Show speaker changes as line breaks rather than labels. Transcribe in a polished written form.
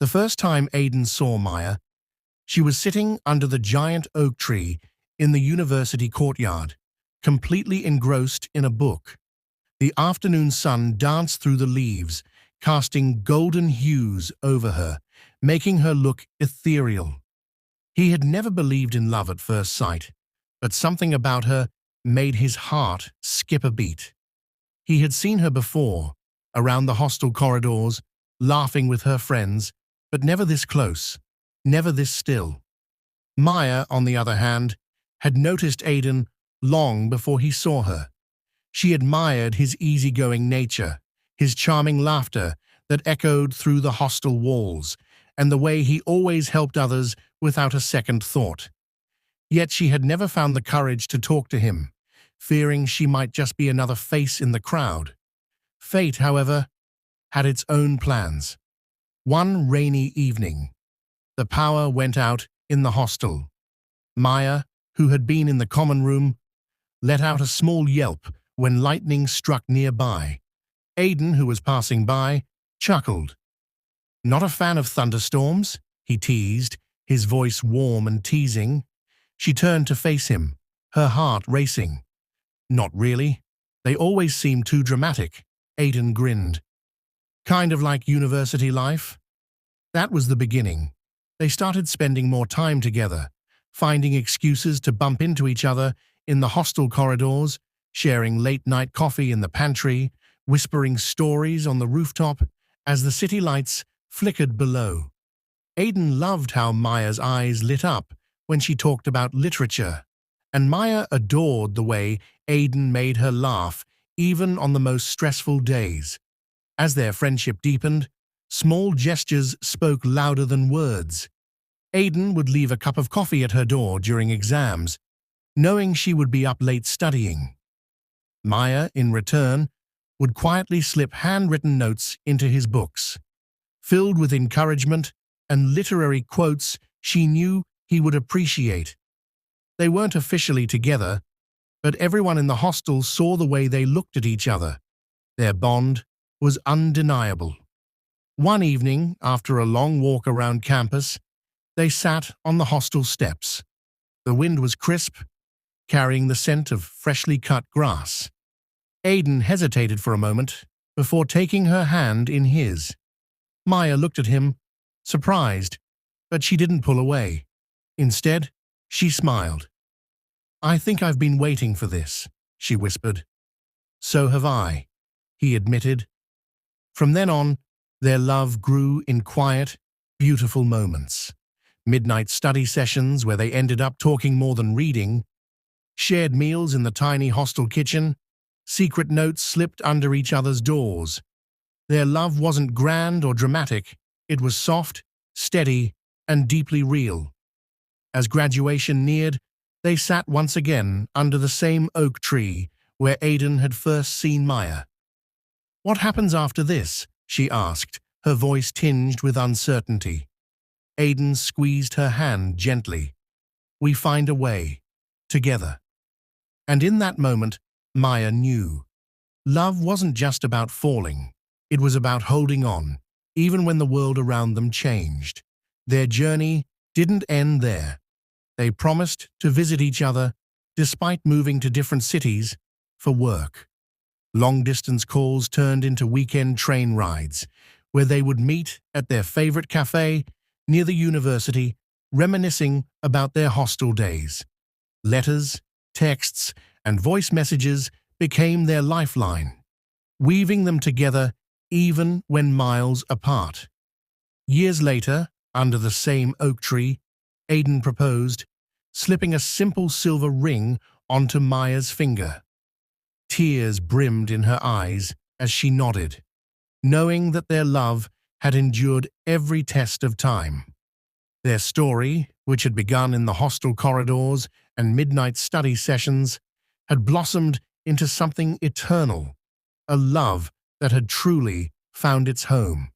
The first time Aiden saw Maya, she was sitting under the giant oak tree in the university courtyard, completely engrossed in a book. The afternoon sun danced through the leaves, casting golden hues over her, making her look ethereal. He had never believed in love at first sight, but something about her made his heart skip a beat. He had seen her before, around the hostel corridors, laughing with her friends, but never this close, never this still. Maya, on the other hand, had noticed Aiden long before he saw her. She admired his easygoing nature, his charming laughter that echoed through the hostel walls, and the way he always helped others without a second thought. Yet she had never found the courage to talk to him, fearing she might just be another face in the crowd. Fate, however, had its own plans. One rainy evening, the power went out in the hostel. Maya, who had been in the common room, let out a small yelp when lightning struck nearby. Aiden, who was passing by, chuckled. "Not a fan of thunderstorms?" he teased, his voice warm and teasing. She turned to face him, her heart racing. "Not really. They always seem too dramatic," Aiden grinned. "Kind of like university life?" That was the beginning. They started spending more time together, finding excuses to bump into each other in the hostel corridors, sharing late-night coffee in the pantry, whispering stories on the rooftop as the city lights flickered below. Aiden loved how Maya's eyes lit up when she talked about literature, and Maya adored the way Aiden made her laugh even on the most stressful days. As their friendship deepened, small gestures spoke louder than words. Aiden would leave a cup of coffee at her door during exams, knowing she would be up late studying. Maya, in return, would quietly slip handwritten notes into his books, filled with encouragement and literary quotes she knew he would appreciate. They weren't officially together, but everyone in the hostel saw the way they looked at each other. Their bond was undeniable. One evening, after a long walk around campus, they sat on the hostel steps. The wind was crisp, carrying the scent of freshly cut grass. Aiden hesitated for a moment before taking her hand in his. Maya looked at him, surprised, but she didn't pull away. Instead, she smiled. "I think I've been waiting for this," she whispered. "So have I," he admitted. From then on, their love grew in quiet, beautiful moments. Midnight study sessions where they ended up talking more than reading, shared meals in the tiny hostel kitchen, secret notes slipped under each other's doors. Their love wasn't grand or dramatic, it was soft, steady, and deeply real. As graduation neared, they sat once again under the same oak tree where Aiden had first seen Maya. "What happens after this?" she asked, her voice tinged with uncertainty. Aiden squeezed her hand gently. "We find a way, together." And in that moment, Maya knew. Love wasn't just about falling. It was about holding on, even when the world around them changed. Their journey didn't end there. They promised to visit each other, despite moving to different cities for work. Long-distance calls turned into weekend train rides, where they would meet at their favorite cafe near the university, reminiscing about their hostel days. Letters, texts, and voice messages became their lifeline, weaving them together even when miles apart. Years later, under the same oak tree, Aiden proposed, slipping a simple silver ring onto Maya's finger. Tears brimmed in her eyes as she nodded, knowing that their love had endured every test of time. Their story, which had begun in the hostel corridors and midnight study sessions, had blossomed into something eternal, a love that had truly found its home.